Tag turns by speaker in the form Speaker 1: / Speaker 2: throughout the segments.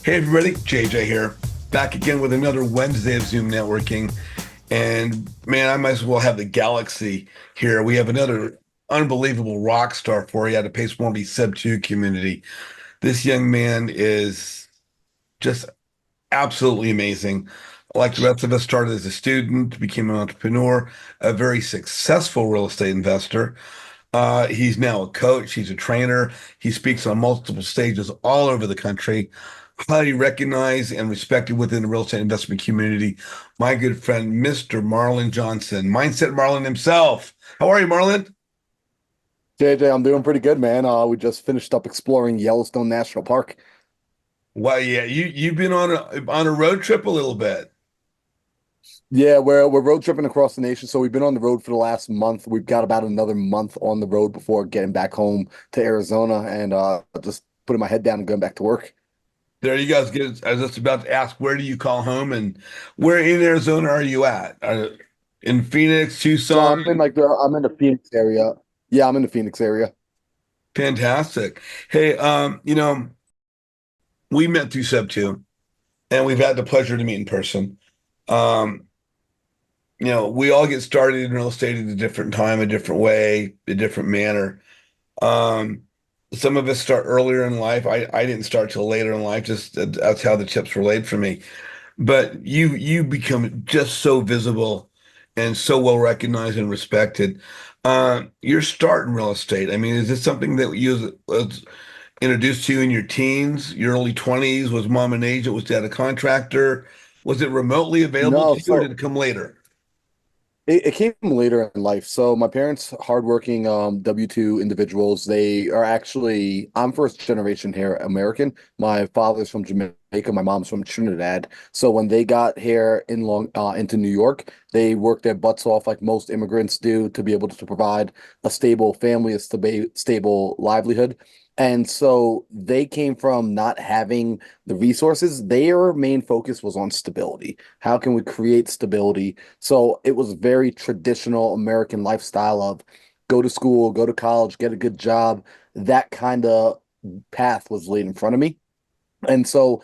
Speaker 1: Hey everybody, JJ here, back again with another Wednesday of Zoom networking. And man, I might as well have the galaxy here. We have another unbelievable rock star for you out of Pace Warmby Sub 2 community. This young man is just absolutely amazing. Like the rest of us, started as a student, became an entrepreneur, a very successful real estate investor. He's now a coach, he's a trainer, he speaks on multiple stages all over the country, highly recognized and respected within the real estate investment community. My good friend, Mr. Marlon Johnson, Mindset Marlon himself. How are you, Marlon?
Speaker 2: JJ, I'm doing pretty good, man. We just finished up exploring Yellowstone National Park.
Speaker 1: Well, yeah, you've been on a road trip a little bit.
Speaker 2: Yeah, we're road tripping across the nation, so we've been on the road for the last month. We've got about another month on the road before getting back home to Arizona and just putting my head down and going back to work.
Speaker 1: There you guys get. I was just about to ask, where do you call home, and where in Arizona are you at? In Phoenix,
Speaker 2: So
Speaker 1: Tucson?
Speaker 2: I'm in the Phoenix area. Yeah, I'm in the Phoenix area.
Speaker 1: Fantastic. Hey, we met through Sub 2, and we've had the pleasure to meet in person. Um, we all get started in real estate at a different time, a different way, a different manner. Um, some of us start earlier in life. I didn't start till later in life. Just that's how the chips were laid for me. But you become just so visible and so well recognized and respected. Your start in real estate. I mean, is this something that you was introduced to you in your teens, your early 20s? Was mom an agent? Was dad a contractor? Was it remotely available
Speaker 2: No,
Speaker 1: to you, or did
Speaker 2: so
Speaker 1: it come later?
Speaker 2: it came later in life. So my parents, hardworking W-2 individuals, they are actually, I'm first generation here American. My father's from Jamaica, my mom's from Trinidad. So when they got here into New York, they worked their butts off like most immigrants do to be able to provide a stable family, a stable livelihood. And so they came from not having the resources. Their main focus was on stability. How can we create stability? So it was very traditional American lifestyle of go to school, go to college, get a good job. That kind of path was laid in front of me. And so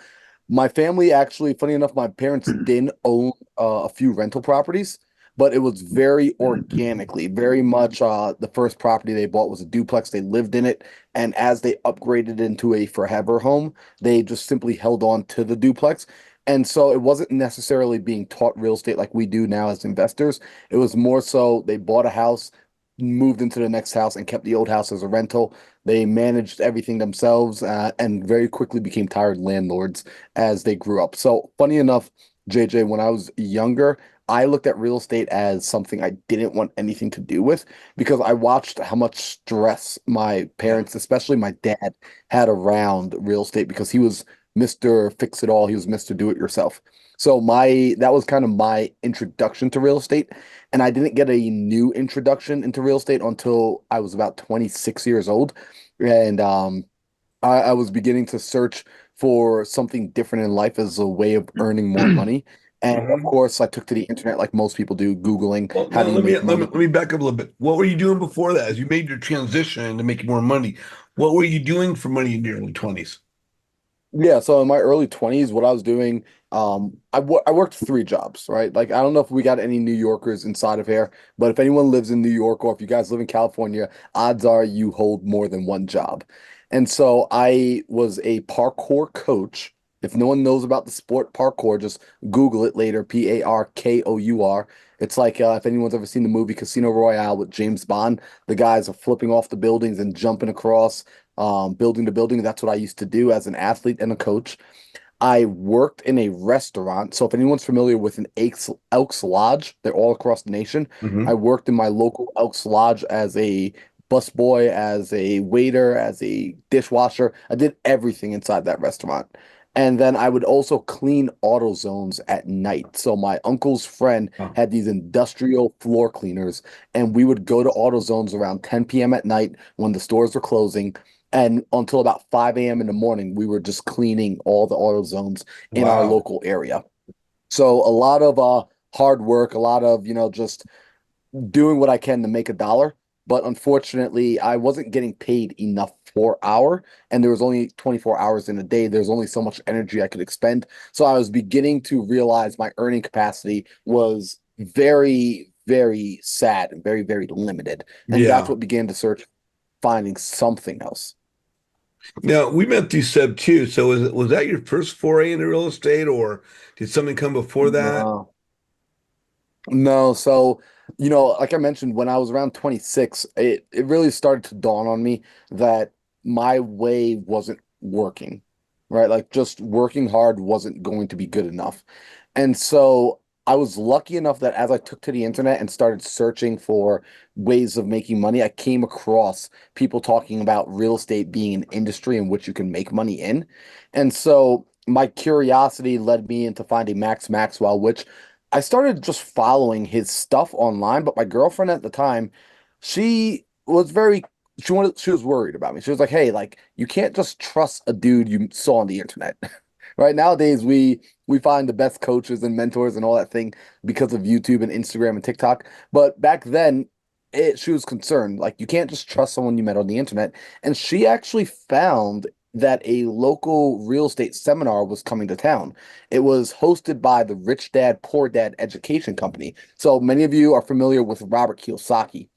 Speaker 2: my family actually, funny enough, my parents didn't own a few rental properties, but it was very organically, very much the first property they bought was a duplex. They lived in it. And as they upgraded into a forever home, they just simply held on to the duplex. And so it wasn't necessarily being taught real estate like we do now as investors. It was more so they bought a house, moved into the next house, and kept the old house as a rental. They managed everything themselves and very quickly became tired landlords as they grew up. So, funny enough, JJ, when I was younger, I looked at real estate as something I didn't want anything to do with because I watched how much stress my
Speaker 1: Yeah.
Speaker 2: parents, especially my dad, had around real estate because he was Mr. Fix It All, he was Mr. Do It Yourself. So my that was kind of my introduction to real estate. And I didn't get a new introduction into real estate until I was about 26 years old. And I was beginning to search for something different in life as a way of earning more money. And of
Speaker 1: Mhm.
Speaker 2: course, I took to the internet like most people do, Googling
Speaker 1: Well,
Speaker 2: how
Speaker 1: now
Speaker 2: do you make money.
Speaker 1: let me back up a little bit. What were you doing before that? As you made your transition to make more money, what were you doing for money in your early 20s?
Speaker 2: Yeah, so in my early 20s, what I was doing, I worked three jobs, right? Like, I don't know if we got any New Yorkers inside of here, but if anyone lives in New York or if you guys live in California, odds are you hold more than one job. And so I was a parkour coach. If no one knows about the sport parkour, just Google it later, Parkour. It's like if anyone's ever seen the movie Casino Royale with James Bond, the guys are flipping off the buildings and jumping across building to building. That's what I used to do as an athlete and a coach. I worked in a restaurant. So if anyone's familiar with an Elks Lodge, they're all across the nation. I
Speaker 1: Hmm.
Speaker 2: worked in my local Elks Lodge as a busboy, as a waiter, as a dishwasher. I did everything inside that restaurant. And then I would also clean auto zones at night. So my uncle's friend
Speaker 1: Oh,
Speaker 2: had these industrial floor cleaners, and we would go to auto zones around 10 p.m. at night when the stores were closing. And until about 5 a.m. in the morning, we were just cleaning all the auto zones in our
Speaker 1: wow.
Speaker 2: local area. So a lot of hard work, a lot of, just doing what I can to make a dollar. but unfortunately, I wasn't getting paid enough per hour, and there was only 24 hours in a day. There's only so much energy I could expend. So I was beginning to realize my earning capacity was very, very sad and very, very limited. And that's
Speaker 1: Yeah.
Speaker 2: what began to search, finding something else.
Speaker 1: Now we met through Seb too. So was that your first foray into real estate, or did something come before that?
Speaker 2: No. No, so like I mentioned, when I was around 26, it really started to dawn on me that my way wasn't working, right? Like just working hard wasn't going to be good enough. And so I was lucky enough that as I took to the internet and started searching for ways of making money, I came across people talking about real estate being an industry in which you can make money in. And so my curiosity led me into finding Max Maxwell, which I started just following his stuff online, but my girlfriend at the time, she was very she was worried about me. She was like, "Hey, like you can't just trust a dude you saw on the internet." Right nowadays, we find the best coaches and mentors and all that thing because of YouTube and Instagram and TikTok. But back then, she was concerned. Like you can't just trust someone you met on the internet. And she actually found that a local real estate seminar was coming to town. It was hosted by the Rich Dad Poor Dad Education Company. So many of you are familiar with Robert Kiyosaki.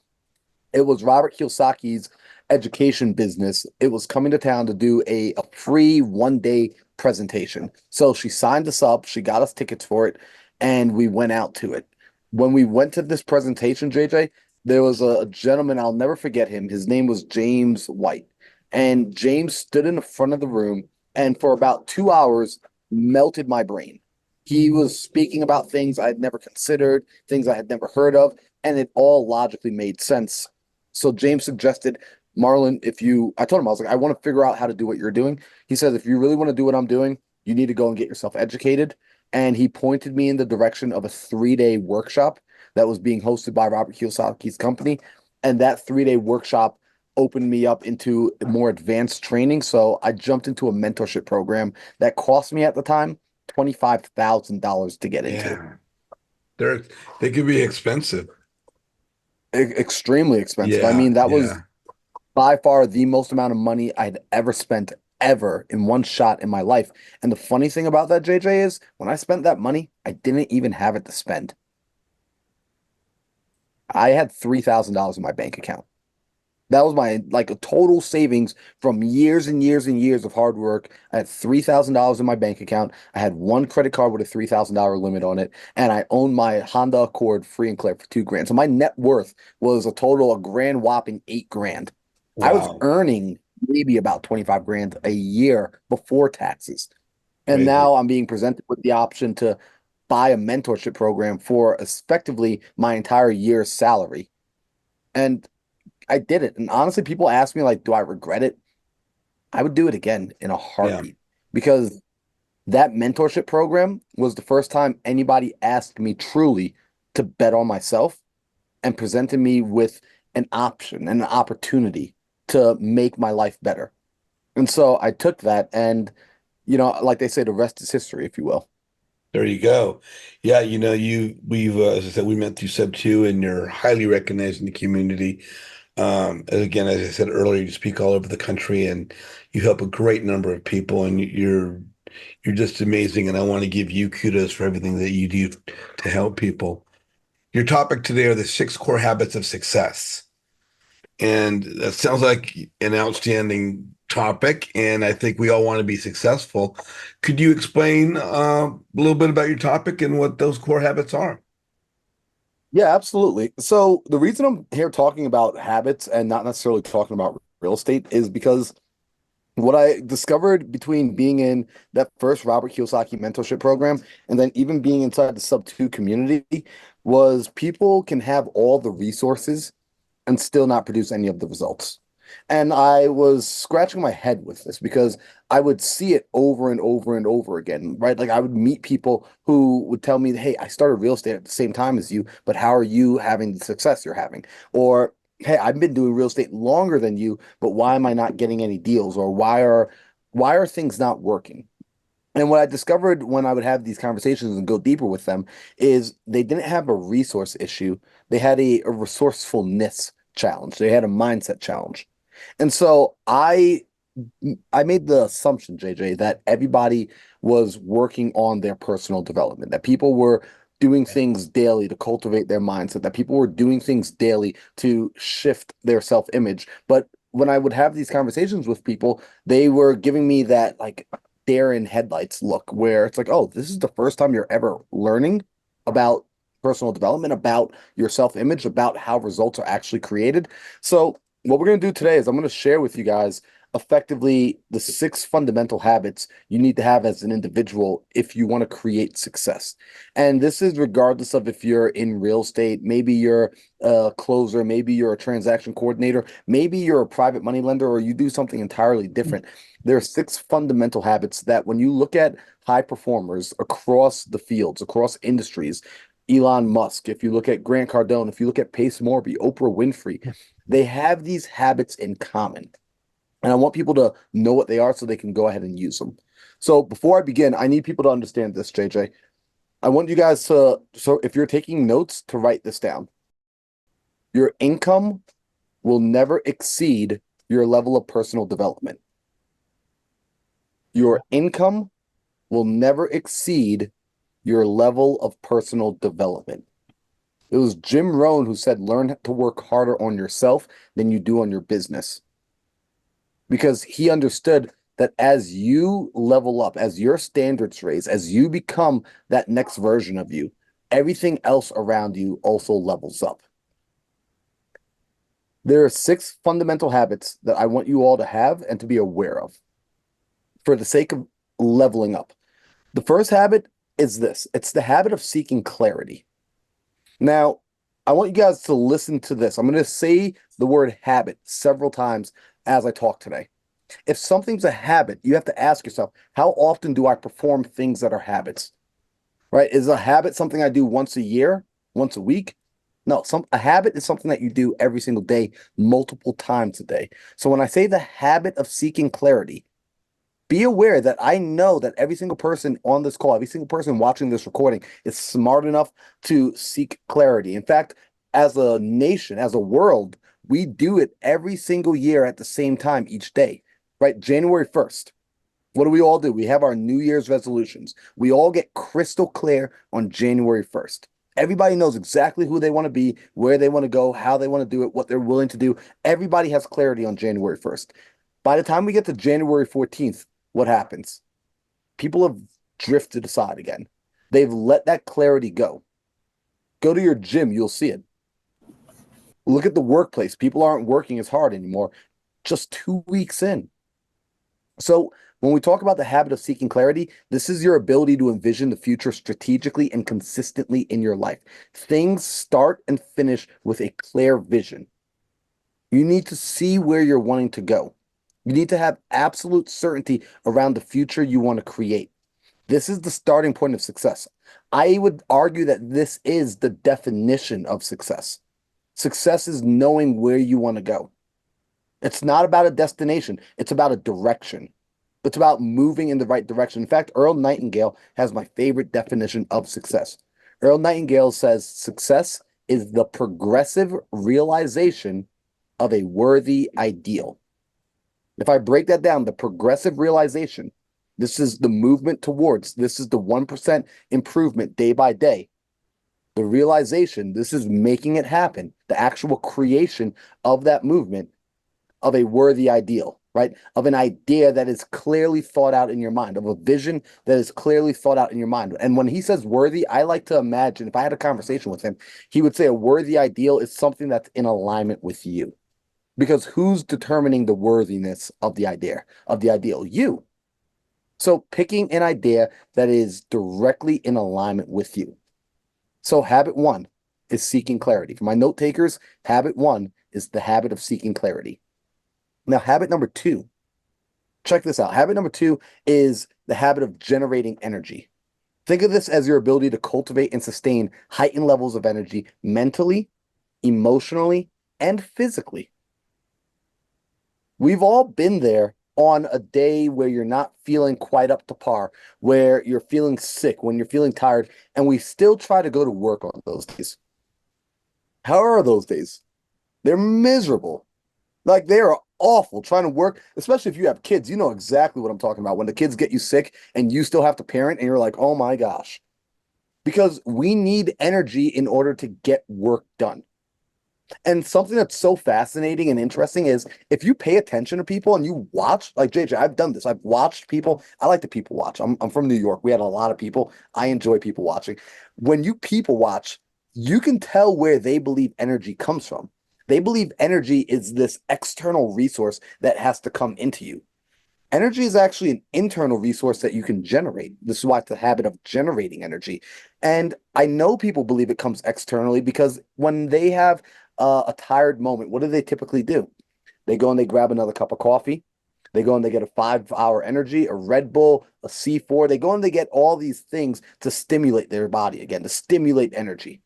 Speaker 2: It was Robert Kiyosaki's education business. It was coming to town to do a free 1 day presentation. So she signed us up, she got us tickets for it, and we went out to it. When we went to this presentation, JJ, there was a gentleman, I'll never forget him. His name was James White. And James stood in the front of the room and for about 2 hours melted my brain. He was speaking about things I had never considered, things I had never heard of, and it all logically made sense. So James suggested, Marlon, I told him, I was like, I want to figure out how to do what you're doing. He says, if you really want to do what I'm doing, you need to go and get yourself educated. And he pointed me in the direction of a 3 day workshop that was being hosted by Robert Kiyosaki's company. And that 3 day workshop opened me up into more advanced training. So I jumped into a mentorship program that cost me at the time $25,000 to get into.
Speaker 1: Yeah. They're they could be expensive.
Speaker 2: Extremely expensive. I
Speaker 1: Yeah,
Speaker 2: mean, that was
Speaker 1: yeah.
Speaker 2: by far the most amount of money I'd ever spent ever in one shot in my life. And the funny thing about that, JJ, is when I spent that money, I didn't even have it to spend. I had $3,000 in my bank account. That was my like a total savings from years and years and years of hard work. I had $3,000 in my bank account. I had one credit card with a $3,000 limit on it, and I owned my Honda Accord free and clear for 2 grand. So my net worth was a total a grand whopping 8 grand. I was
Speaker 1: Wow.
Speaker 2: earning maybe about 25 grand a year before taxes. And
Speaker 1: Crazy.
Speaker 2: now I'm being presented with the option to buy a mentorship program for effectively my entire year's salary. And I did it. And honestly, people ask me, like, do I regret it? I would do it again in a
Speaker 1: Yeah.
Speaker 2: heartbeat because that mentorship program was the first time anybody asked me truly to bet on myself and presented me with an option and an opportunity to make my life better. And so I took that and, like they say, the rest is history, if you will.
Speaker 1: There you go. Yeah, we've as I said, we met through Sub 2 and you're highly recognized in the community. And again, as I said earlier, you speak all over the country and you help a great number of people and you're just amazing. And I want to give you kudos for everything that you do to help people. Your topic today are the 6 core habits of success. And that sounds like an outstanding topic. And I think we all want to be successful. Could you explain a little bit about your topic and what those core habits are?
Speaker 2: Yeah, absolutely. So the reason I'm here talking about habits and not necessarily talking about real estate is because what I discovered between being in that first Robert Kiyosaki mentorship program and then even being inside the sub two community was people can have all the resources and still not produce any of the results. And I was scratching my head with this because I would see it over and over and over again, right? Like I would meet people who would tell me, "Hey, I started real estate at the same time as you, but how are you having the success you're having?" Or, "Hey, I've been doing real estate longer than you, but why am I not getting any deals? Or why are things not working?" And what I discovered when I would have these conversations and go deeper with them is they didn't have a resource issue. They had a resourcefulness challenge. They had a mindset challenge. And so I made the assumption, JJ, that everybody was working on their personal development, that people were doing things daily to cultivate their mindset, that people were doing things daily to shift their self-image. But when I would have these conversations with people, they were giving me that like deer in headlights look where it's like, oh, this is the first time you're ever learning about personal development, about your self-image, about how results are actually created. So what we're going to do today is I'm going to share with you guys effectively the 6 fundamental habits you need to have as an individual if you want to create success. And this is regardless of if you're in real estate, maybe you're a closer, maybe you're a transaction coordinator, maybe you're a private money lender, or you do something entirely different. There are 6 fundamental habits that when you look at high performers across the fields, across industries, Elon Musk, if you look at Grant Cardone, if you look at Pace Morby, Oprah Winfrey, they have these habits in common. And I want people to know what they are so they can go ahead and use them. So before I begin, I need people to understand this, JJ. I want you guys to, so if you're taking notes, to write this down. Your income will never exceed your level of personal development. Your income will never exceed your level of personal development. It was Jim Rohn who said, learn to work harder on yourself than you do on your business. Because he understood that as you level up, as your standards raise, as you become that next version of you, everything else around you also levels up. There are 6 fundamental habits that I want you all to have and to be aware of for the sake of leveling up. The first habit is this. It's the habit of seeking clarity. Now, I want you guys to listen to this. I'm going to say the word habit several times as I talk today. If something's a habit, you have to ask yourself, how often do I perform things that are habits? Right? Is a habit something I do once a year, once a week? No, a habit is something that you do every single day, multiple times a day. So when I say the habit of seeking clarity, be aware that I know that every single person on this call, every single person watching this recording is smart enough to seek clarity. In fact, as a nation, as a world, we do it every single year at the same time each day, right? January 1st. What do we all do? We have our New Year's resolutions. We all get crystal clear on January 1st. Everybody knows exactly who they want to be, where they want to go, how they want to do it, what they're willing to do. Everybody has clarity on January 1st. By the time we get to January 14th, what happens? People have drifted aside again. They've let that clarity go. Go to your gym, you'll see it. Look at the workplace. People aren't working as hard anymore, just 2 weeks in. So when we talk about the habit of seeking clarity, this is your ability to envision the future strategically and consistently in your life. Things start and finish with a clear vision. You need to see where you're wanting to go. You need to have absolute certainty around the future you want to create. This is the starting point of success. I would argue that this is the definition of success. Success is knowing where you want to go. It's not about a destination, it's about a direction. It's about moving in the right direction. In fact, Earl Nightingale has my favorite definition of success. Earl Nightingale says success is the progressive realization of a worthy ideal. If I break that down, the progressive realization, this is the movement towards, this is the 1% improvement day by day. The realization, this is making it happen, the actual creation of that movement of a worthy ideal, right? Of an idea that is clearly thought out in your mind, of a vision that is clearly thought out in your mind. And when he says worthy, I like to imagine, if I had a conversation with him, he would say a worthy ideal is something that's in alignment with you. Because who's determining the worthiness of the idea, of the ideal? You. So picking an idea that is directly in alignment with you. So habit 1 is seeking clarity. For my note takers, habit 1 is the habit of seeking clarity. Now, habit number 2, check this out. Habit number 2 is the habit of generating energy. Think of this as your ability to cultivate and sustain heightened levels of energy mentally, emotionally, and physically. We've all been there on a day where you're not feeling quite up to par, where you're feeling sick, when you're feeling tired, and we still try to go to work on those days. How are those days? They're miserable. Like they are awful trying to work, especially if you have kids. You know exactly what I'm talking about. When the kids get you sick and you still have to parent and you're like, oh my gosh. Because we need energy in order to get work done. And something that's so fascinating and interesting is if you pay attention to people and you watch, like JJ, I've done this. I've watched people. I like to people watch. I'm from New York. We had a lot of people. I enjoy people watching. When you people watch, you can tell where they believe energy comes from. They believe energy is this external resource that has to come into you. Energy is actually an internal resource that you can generate. This is why it's the habit of generating energy. And I know people believe it comes externally because when they have a tired moment, what do they typically do? They go and they grab another cup of coffee. They go and they get a 5 hour energy, a Red Bull, a C4. They go and they get all these things to stimulate their body again, to stimulate energy.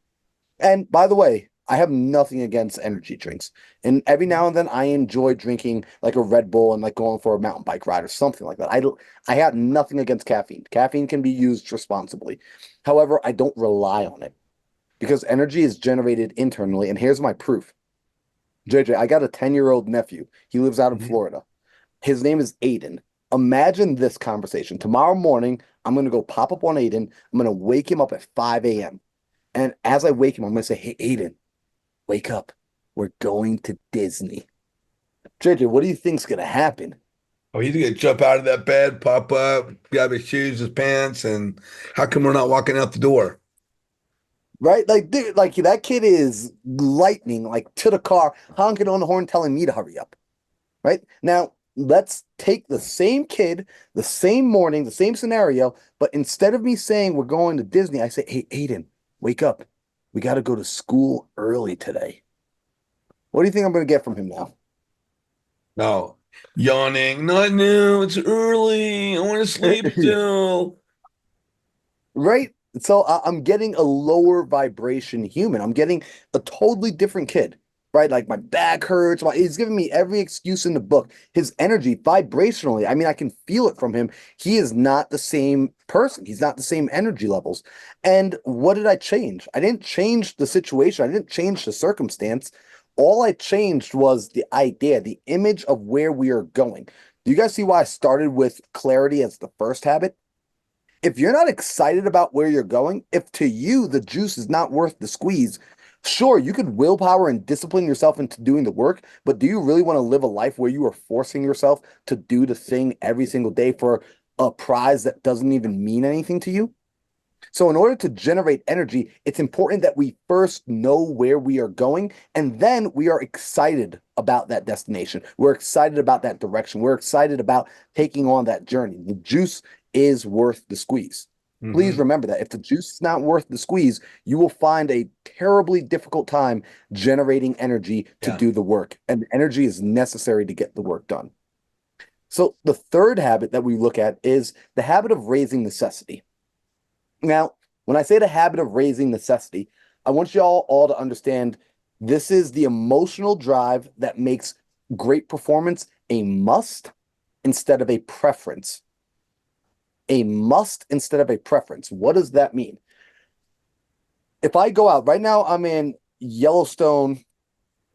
Speaker 2: And by the way, I have nothing against energy drinks. And every now and then I enjoy drinking like a Red Bull and like going for a mountain bike ride or something like that. I have nothing against caffeine. Caffeine can be used responsibly. However, I don't rely on it because energy is generated internally. And here's my proof. JJ, I got a 10-year-old nephew. He lives out in
Speaker 1: Mhm.
Speaker 2: Florida. His name is Aiden. Imagine this conversation. Tomorrow morning, I'm going to go pop up on Aiden. I'm going to wake him up at 5 a.m. And as I wake him, I'm going to say, hey, Aiden, wake up. We're going to Disney. JJ, what do you think's gonna happen?
Speaker 1: Oh, he's gonna jump out of that bed, pop up, grab his shoes, his pants, and how come we're not walking out the door?
Speaker 2: Right? Like, dude, like that kid is lightning, like to the car, honking on the horn, telling me to hurry up. Right? Now, let's take the same kid, the same morning, the same scenario, but instead of me saying we're going to Disney, I say, hey, Aiden, wake up. We got to go to school early today. What do you think I'm gonna get from him now?
Speaker 1: No, yawning. Not now. It's early. I want to sleep still.
Speaker 2: Right? So I'm getting a lower vibration human. I'm getting a totally different kid, right? Like my back hurts. He's giving me every excuse in the book. His energy vibrationally, I mean, I can feel it from him. He is not the same person. He's not the same energy levels. And what did I change? I didn't change the situation. I didn't change the circumstance. All I changed was the idea, the image of where we are going. Do you guys see why I started with clarity as the first habit? If you're not excited about where you're going, if to you the juice is not worth the squeeze, sure, you could willpower and discipline yourself into doing the work, but do you really want to live a life where you are forcing yourself to do the thing every single day for a prize that doesn't even mean anything to you? So, in order to generate energy, it's important that we first know where we are going, and then we are excited about that destination. We're excited about that direction. We're excited about taking on that journey. The juice is worth the squeeze. Please
Speaker 1: Hmm.
Speaker 2: remember that if the juice is not worth the squeeze, you will find a terribly difficult time generating energy to
Speaker 1: Yeah.
Speaker 2: do the work. And energy is necessary to get the work done. So, the third habit that we look at is the habit of raising necessity. Now, when I say the habit of raising necessity, I want y'all all to understand this is the emotional drive that makes great performance a must instead of a preference. A must instead of a preference. What does that mean? If I go out right now, I'm in Yellowstone.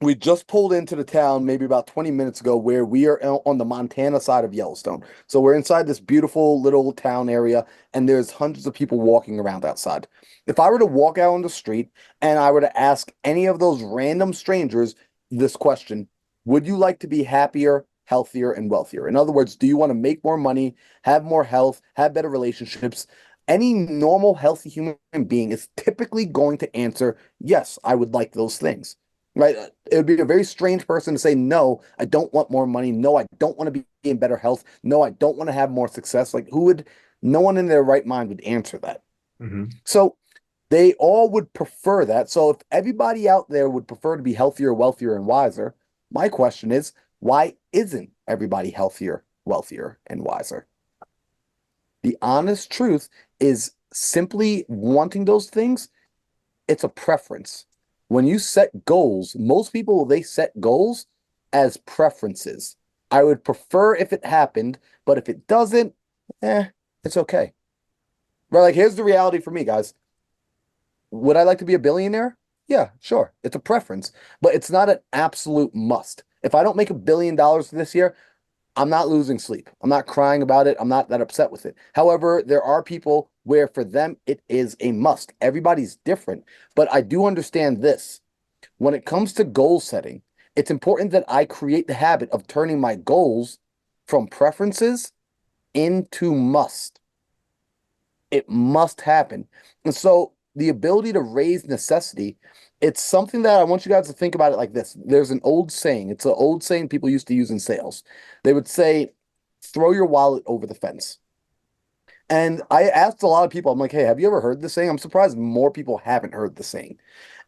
Speaker 2: We just pulled into the town maybe about 20 minutes ago where we are on the Montana side of Yellowstone. So we're inside this beautiful little town area and there's hundreds of people walking around outside. If I were to walk out on the street and I were to ask any of those random strangers this question, would you like to be happier, healthier, and wealthier? In other words, do you want to make more money, have more health, have better relationships? Any normal, healthy human being is typically going to answer, yes, I would like those things. Right? It would be a very strange person to say, no, I don't want more money. No, I don't want to be in better health. No, I don't want to have more success. Like, no one in their right mind would answer that.
Speaker 1: Hmm.
Speaker 2: So they all would prefer that. So if everybody out there would prefer to be healthier, wealthier, and wiser, my question is, why isn't everybody healthier, wealthier, and wiser? The honest truth is simply wanting those things, it's a preference. When you set goals, most people they set goals as preferences. I would prefer if it happened, but if it doesn't, eh, it's okay. Right? Like here's the reality for me, guys. Would I like to be a billionaire? Yeah, sure. It's a preference, but it's not an absolute must. If I don't make $1 billion this year, I'm not losing sleep. I'm not crying about it. I'm not that upset with it. However, there are people where for them it is a must. Everybody's different, but I do understand this. When it comes to goal setting, it's important that I create the habit of turning my goals from preferences into must. It must happen. And so the ability to raise necessity, it's something that I want you guys to think about it like this. There's an old saying, it's an old saying people used to use in sales. They would say, throw your wallet over the fence. And I asked a lot of people, I'm like, hey, have you ever heard this saying? I'm surprised more people haven't heard the saying.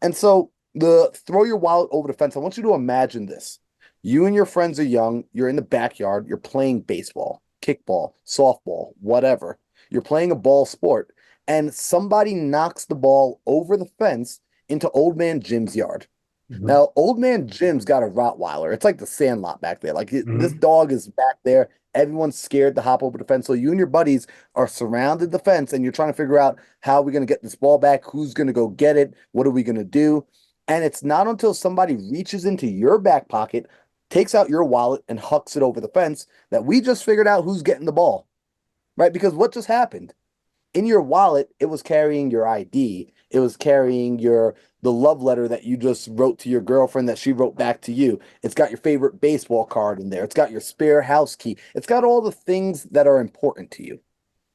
Speaker 2: And so the throw your wallet over the fence, I want you to imagine this. You and your friends are young, you're in the backyard, you're playing baseball, kickball, softball, whatever. You're playing a ball sport, and somebody knocks the ball over the fence into old man Jim's yard.
Speaker 1: Mhm.
Speaker 2: Now, old man Jim's got a Rottweiler. It's like the Sandlot back there. This
Speaker 1: Mhm.
Speaker 2: dog is back there. Everyone's scared to hop over the fence. So you and your buddies are surrounded the fence, and you're trying to figure out how are we going to get this ball back? Who's going to go get it? What are we going to do? And it's not until somebody reaches into your back pocket, takes out your wallet, and hucks it over the fence that we just figured out who's getting the ball, right? Because what just happened? In your wallet, it was carrying your ID. It was carrying your the love letter that you just wrote to your girlfriend that she wrote back to you. It's got your favorite baseball card in there. It's got your spare house key. It's got all the things that are important to you.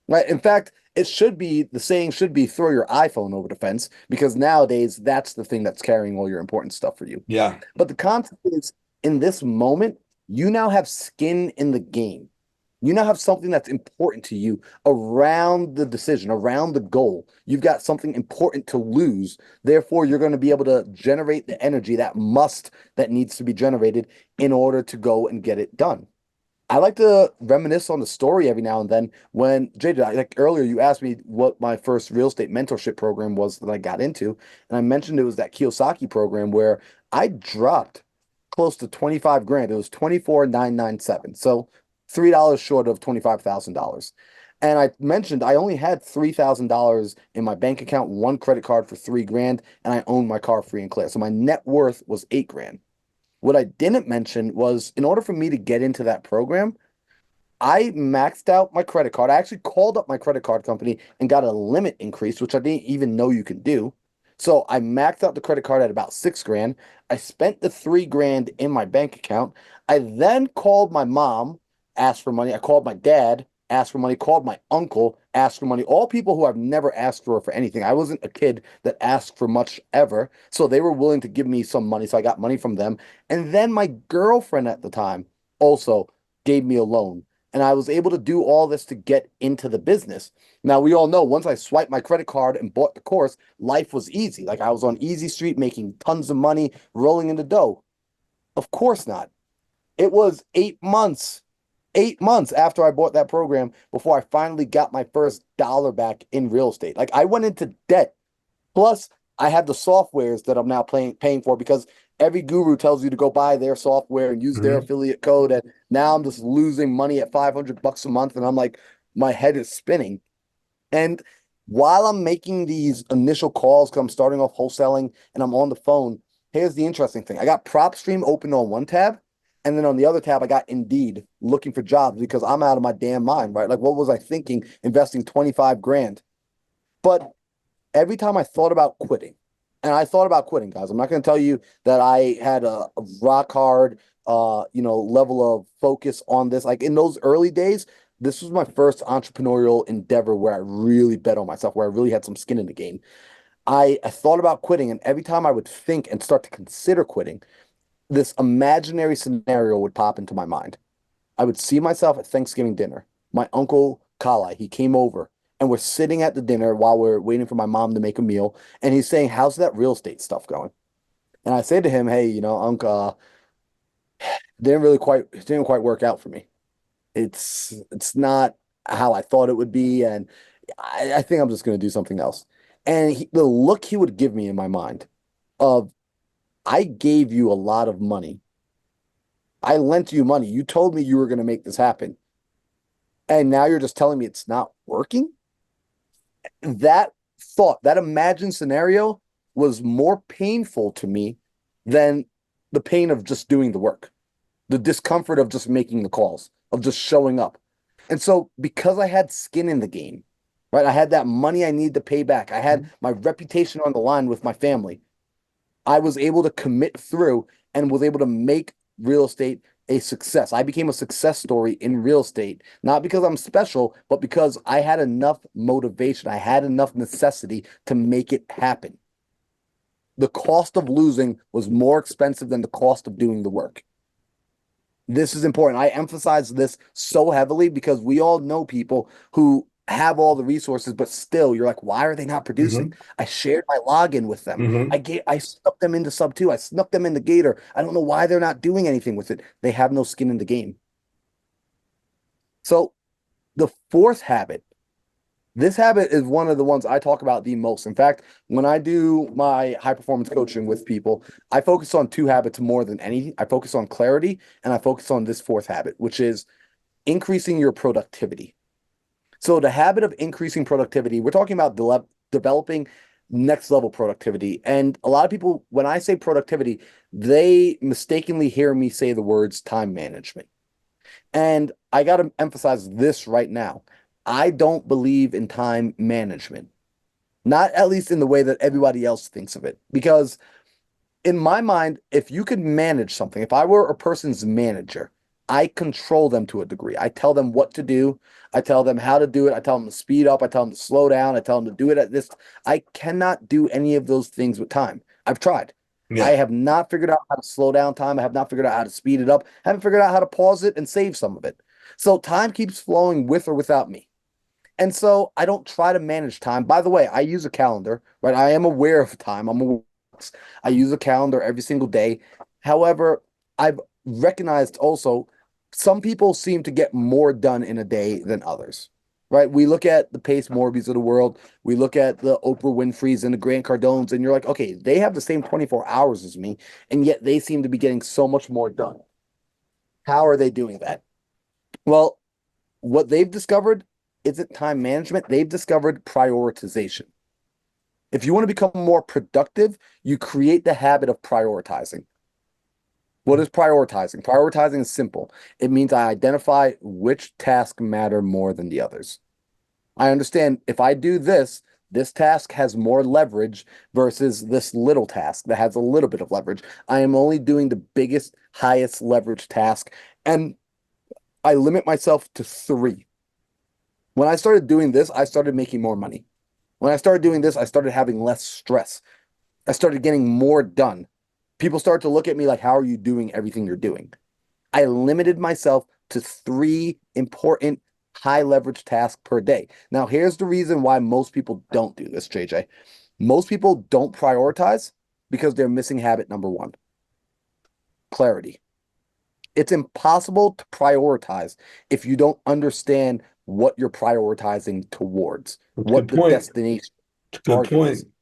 Speaker 2: Right? In fact, it should be the saying should be throw your iPhone over the fence because nowadays that's the thing that's carrying all your important stuff for you.
Speaker 1: Yeah.
Speaker 2: But the concept is in this moment, you now have skin in the game. You now have something that's important to you around the decision, around the goal. You've got something important to lose. Therefore, you're going to be able to generate the energy, that must that needs to be generated in order to go and get it done. I like to reminisce on the story every now and then when JJ, like earlier, you asked me what my first real estate mentorship program was that I got into. And I mentioned it was that Kiyosaki program where I dropped close to 25 grand. It was 24,997. So $3 short of $25,000. And I mentioned I only had $3,000 in my bank account, one credit card for 3 grand, and I owned my car free and clear. So my net worth was 8 grand. What I didn't mention was in order for me to get into that program, I maxed out my credit card. I actually called up my credit card company and got a limit increase, which I didn't even know you could do. So I maxed out the credit card at about 6 grand. I spent the 3 grand in my bank account. I then called my mom, asked for money. I called my dad, asked for money, called my uncle, asked for money. All people who I've never asked for anything. I wasn't a kid that asked for much ever. So they were willing to give me some money. So I got money from them. And then my girlfriend at the time also gave me a loan and I was able to do all this to get into the business. Now, we all know once I swiped my credit card and bought the course, life was easy. Like I was on Easy Street making tons of money, rolling in the dough. Of course not. It was 8 months, 8 months after I bought that program before I finally got my first dollar back in real estate. Like I went into debt. Plus, I have the softwares that I'm now paying for because every guru tells you to go buy their software and use their
Speaker 1: Mhm.
Speaker 2: affiliate code. And now I'm just losing money at 500 bucks a month. And I'm like, my head is spinning. And while I'm making these initial calls, because I'm starting off wholesaling and I'm on the phone, here's the interesting thing. I got PropStream open on one tab. And then on the other tab, I got Indeed looking for jobs because I'm out of my damn mind, right? Like, what was I thinking investing 25 grand? But every time I thought about quitting, and I thought about quitting, guys. I'm not going to tell you that I had a rock hard, level of focus on this. Like in those early days, this was my first entrepreneurial endeavor where I really bet on myself, where I really had some skin in the game. I thought about quitting, and every time I would think and start to consider quitting, this imaginary scenario would pop into my mind. I would see myself at Thanksgiving dinner. My uncle Kala, he came over and we're sitting at the dinner while we're waiting for my mom to make a meal. And he's saying, how's that real estate stuff going? And I said to him, hey, Uncle, it didn't quite work out for me. It's not how I thought it would be. And I think I'm just going to do something else. And the look he would give me in my mind of, I gave you a lot of money. I lent you money. You told me you were going to make this happen. And now you're just telling me it's not working? That thought, that imagined scenario was more painful to me than the pain of just doing the work, the discomfort of just making the calls, of just showing up. And so, because I had skin in the game, right, I had that money I needed to pay back, I had my reputation on the line with my family, I was able to commit through and was able to make real estate a success. I became a success story in real estate, not because I'm special, but because I had enough motivation, I had enough necessity to make it happen. The cost of losing was more expensive than the cost of doing the work. This is important. I emphasize this so heavily because we all know people who have all the resources, but still you're like, why are they not producing?
Speaker 1: Hmm.
Speaker 2: I shared my login with them.
Speaker 1: Hmm.
Speaker 2: I snuck them into sub two. I snuck them into Gator. I don't know why they're not doing anything with it. They have no skin in the game. So the fourth habit, this habit is one of the ones I talk about the most. In fact, when I do my high performance coaching with people, I focus on two habits more than any. I focus on clarity and I focus on this fourth habit, which is increasing your productivity. So the habit of increasing productivity, we're talking about developing next level productivity. And a lot of people, when I say productivity, they mistakenly hear me say the words time management. And I got to emphasize this right now. I don't believe in time management, not at least in the way that everybody else thinks of it. Because in my mind, if you could manage something, if I were a person's manager, I control them to a degree. I tell them what to do. I tell them how to do it. I tell them to speed up. I tell them to slow down. I tell them to do it at this. I cannot do any of those things with time. I've tried. I
Speaker 1: Yeah.
Speaker 2: have not figured out how to slow down time. I have not figured out how to speed it up. I haven't figured out how to pause it and save some of it. So time keeps flowing with or without me. And so I don't try to manage time. By the way, I use a calendar, right? I am aware of time. I use a calendar every single day. However, I've recognized also some people seem to get more done in a day than others, right? We look at the Pace Morbys of the world. We look at the Oprah Winfreys and the Grant Cardones, and you're like, okay, they have the same 24 hours as me, and yet they seem to be getting so much more done. How are they doing that? Well, what they've discovered isn't time management. They've discovered prioritization. If you want to become more productive, you create the habit of prioritizing. What is prioritizing? Prioritizing is simple. It means I identify which tasks matter more than the others. I understand if I do this, this task has more leverage versus this little task that has a little bit of leverage. I am only doing the biggest, highest leverage task, and I limit myself to three. When I started doing this, I started making more money. When I started doing this, I started having less stress. I started getting more done. People started to look at me like, how are you doing everything you're doing? I limited myself to three important high leverage tasks per day. Now, here's the reason why most people don't do this, JJ. Most people don't prioritize because they're missing habit number one, clarity. It's impossible to prioritize if you don't understand what you're prioritizing towards,
Speaker 1: That's a
Speaker 2: what
Speaker 1: good
Speaker 2: the
Speaker 1: point.
Speaker 2: destination
Speaker 1: It's a good
Speaker 2: target is.
Speaker 1: point.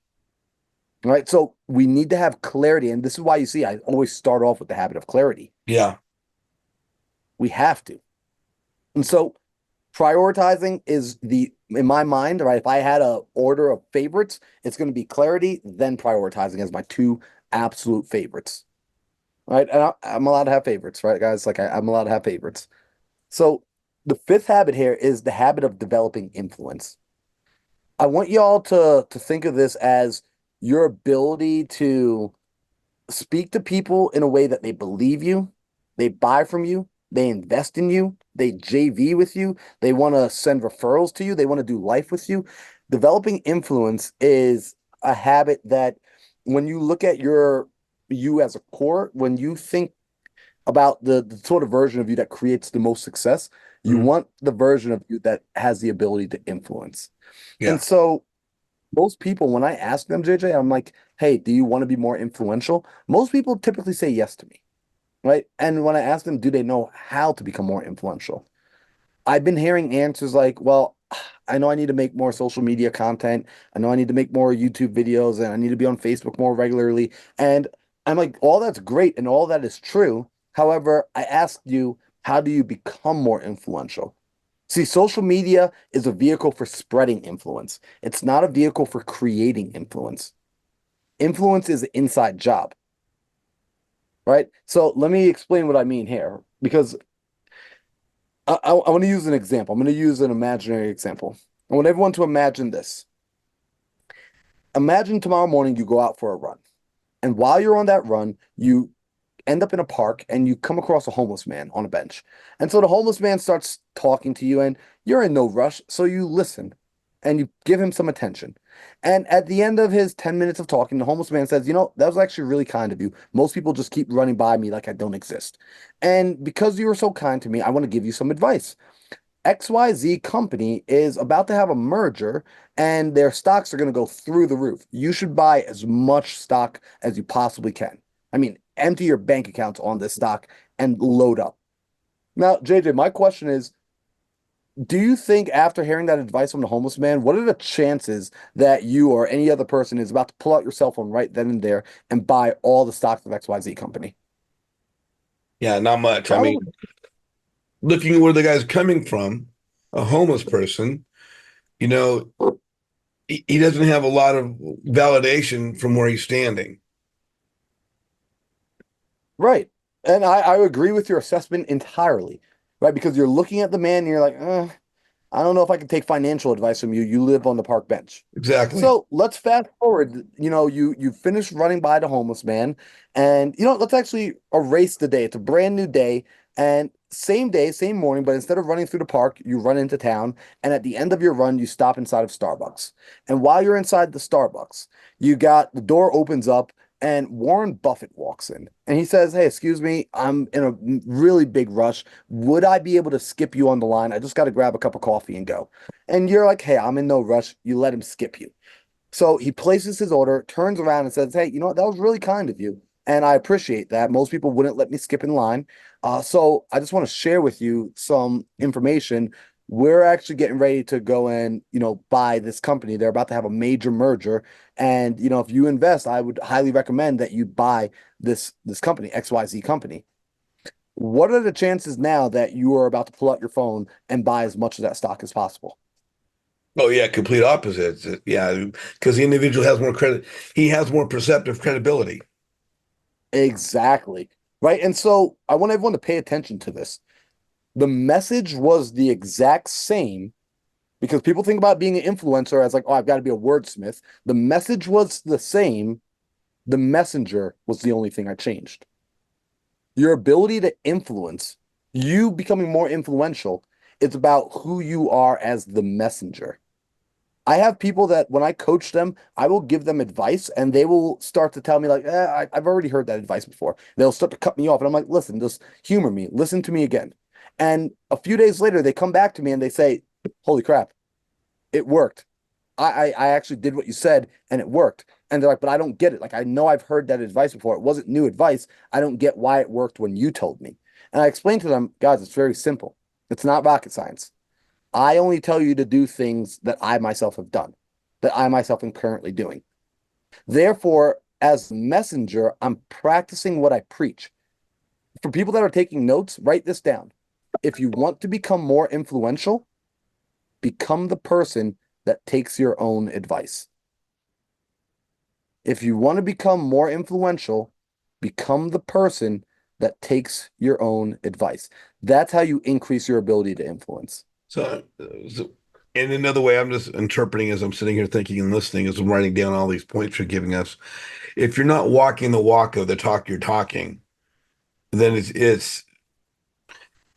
Speaker 2: Right. So we need to have clarity. And this is why you see I always start off with the habit of clarity.
Speaker 1: Yeah.
Speaker 2: We have to. And so prioritizing is in my mind, right? If I had a order of favorites, it's going to be clarity, then prioritizing as my two absolute favorites. Right. And I'm allowed to have favorites, right, guys? Like I'm allowed to have favorites. So the fifth habit here is the habit of developing influence. I want y'all to think of this as your ability to speak to people in a way that they believe you, they buy from you, they invest in you, they JV with you, they want to send referrals to you, they want to do life with you. Developing influence is a habit that when you look at you as a core, when you think about the sort of version of you that creates the most success, you
Speaker 1: Mhm.
Speaker 2: want the version of you that has the ability to influence. And
Speaker 1: Yeah.
Speaker 2: so most people, when I ask them, JJ, I'm like, hey, do you want to be more influential? Most people typically say yes to me, right? And when I ask them, do they know how to become more influential? I've been hearing answers like, well, I know I need to make more social media content. I know I need to make more YouTube videos and I need to be on Facebook more regularly. And I'm like, all that's great and all that is true. However, I asked you, how do you become more influential? See, social media is a vehicle for spreading influence. It's not a vehicle for creating influence. Influence is an inside job, right? So let me explain what I mean here because I want to use an example. I'm going to use an imaginary example. I want everyone to imagine this. Imagine tomorrow morning you go out for a run. And while you're on that run, you end up in a park and you come across a homeless man on a bench. And so the homeless man starts talking to you, and you're in no rush. So you listen and you give him some attention. And at the end of his 10 minutes of talking, the homeless man says, that was actually really kind of you. Most people just keep running by me like I don't exist. And because you were so kind to me, I want to give you some advice. XYZ company is about to have a merger and their stocks are going to go through the roof. You should buy as much stock as you possibly can. I mean, empty your bank accounts on this stock and load up. Now, JJ, my question is, do you think after hearing that advice from the homeless man, what are the chances that you or any other person is about to pull out your cell phone right then and there and buy all the stocks of XYZ company?
Speaker 1: Yeah, not much. I
Speaker 2: Probably.
Speaker 1: mean, looking at where the guy's coming from, a homeless person, you know, he doesn't have a lot of validation from where he's standing.
Speaker 2: Right. And I agree with your assessment entirely, right? Because you're looking at the man and you're like, I don't know if I can take financial advice from you. You live on the park bench.
Speaker 1: Exactly.
Speaker 2: So let's fast forward. You finish running by the homeless man, and let's actually erase the day. It's a brand new day, and same day, same morning, but instead of running through the park, you run into town, and at the end of your run, you stop inside of Starbucks. And while you're inside the Starbucks, you got the door opens up, and Warren Buffett walks in, and he says, "Hey, excuse me, I'm in a really big rush. Would I be able to skip you on the line? I just got to grab a cup of coffee and go." And you're like, "Hey, I'm in no rush." You let him skip you. So he places his order, turns around and says, "Hey, you know what? That was really kind of you. And I appreciate that. Most people wouldn't let me skip in line. So I just want to share with you some information. We're actually getting ready to go and, buy this company. They're about to have a major merger. And, if you invest, I would highly recommend that you buy this company, XYZ company. What are the chances now that you are about to pull out your phone and buy as much of that stock as possible?"
Speaker 1: Oh yeah, complete opposite. Yeah, because the individual has more credit. He has more perceptive credibility.
Speaker 2: Exactly. Right. And so I want everyone to pay attention to this. The message was the exact same because people think about being an influencer as like, oh, I've got to be a wordsmith. The message was the same. The messenger was the only thing I changed. Your ability to influence, you becoming more influential, it's about who you are as the messenger. I have people that when I coach them, I will give them advice and they will start to tell me, like, I've already heard that advice before. They'll start to cut me off. And I'm like, listen, just humor me. Listen to me again. And a few days later, they come back to me and they say, holy crap, it worked. I actually did what you said and it worked. And they're like, but I don't get it. Like, I know I've heard that advice before. It wasn't new advice. I don't get why it worked when you told me. And I explained to them, guys, it's very simple. It's not rocket science. I only tell you to do things that I myself have done, that I myself am currently doing. Therefore, as messenger, I'm practicing what I preach. For people that are taking notes, write this down. If you want to become more influential, become the person that takes your own advice. If you want to become more influential, become the person that takes your own advice. That's how you increase your ability to influence.
Speaker 1: So, in another way, I'm just interpreting as I'm sitting here thinking and listening as I'm writing down all these points you're giving us. If you're not walking the walk of the talk you're talking, then it's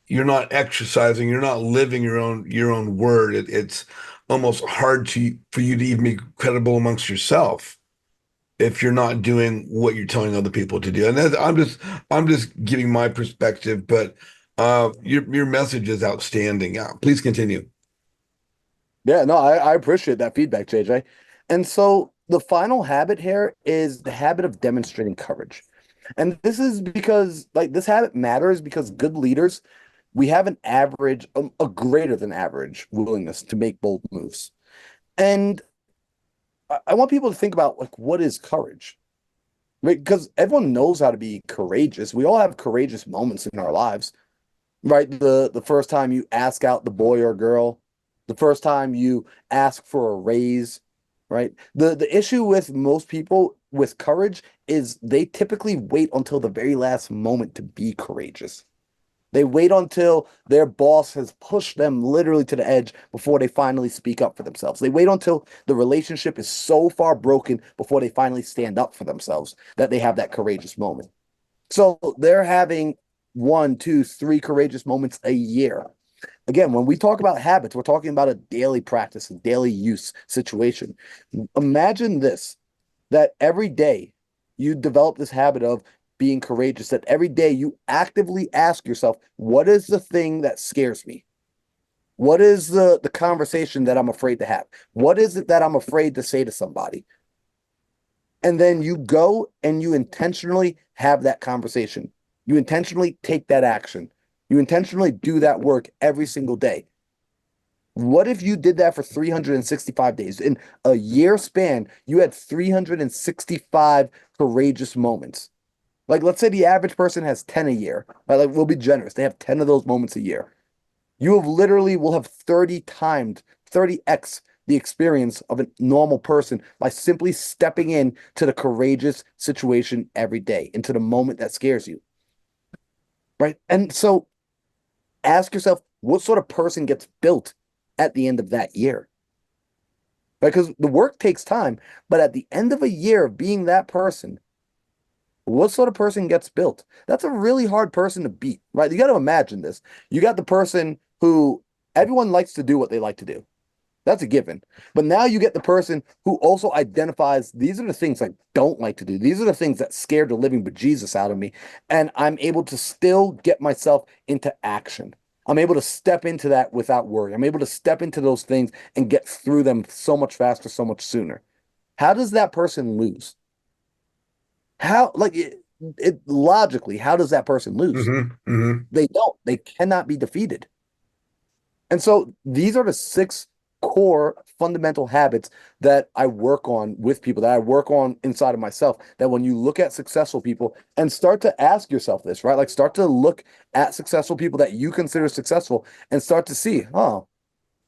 Speaker 1: you're not exercising, you're not living your own word. It's almost hard to for you to even be credible amongst yourself if you're not doing what you're telling other people to do. And I'm just giving my perspective, but your message is outstanding. Please continue.
Speaker 2: Yeah, no, I appreciate that feedback, JJ. And so the final habit here is the habit of demonstrating courage. And this is because, like, this habit matters because good leaders, we have an average, a greater than average willingness to make bold moves. And I want people to think about, like, what is courage? Right? Because everyone knows how to be courageous. We all have courageous moments in our lives, right? The first time you ask out the boy or girl, the first time you ask for a raise, right? The issue with most people with courage is they typically wait until the very last moment to be courageous. They wait until their boss has pushed them literally to the edge before they finally speak up for themselves. They wait until the relationship is so far broken before they finally stand up for themselves that they have that courageous moment. So they're having one, two, three courageous moments a year. Again, when we talk about habits, we're talking about a daily practice, a daily use situation. Imagine this, that every day you develop this habit of being courageous, that every day you actively ask yourself, what is the thing that scares me? What is the conversation that I'm afraid to have? What is it that I'm afraid to say to somebody? And then you go and you intentionally have that conversation. You intentionally take that action. You intentionally do that work every single day. What if you did that for 365 days? In a year span, you had 365 courageous moments. Like, let's say the average person has 10 a year. Right? Like, we'll be generous. They have 10 of those moments a year. You have literally will have 30 times, 30x the experience of a normal person by simply stepping in to the courageous situation every day, into the moment that scares you. Right. And so ask yourself, what sort of person gets built at the end of that year? Right? Because the work takes time, but at the end of a year of being that person, what sort of person gets built? That's a really hard person to beat, right? You got to imagine this. You got the person who everyone likes to do what they like to do. That's a given. But now you get the person who also identifies these are the things I don't like to do. These are the things that scare the living bejesus out of me. And I'm able to still get myself into action. I'm able to step into that without worry. I'm able to step into those things and get through them so much faster, so much sooner. How does that person lose? How, like, it logically, how does that person lose?
Speaker 1: Hmm.
Speaker 2: They don't. They cannot be defeated. And so these are the six core fundamental habits that I work on with people, that I work on inside of myself. That when you look at successful people and start to ask yourself this, right? Like start to look at successful people that you consider successful and start to see, oh,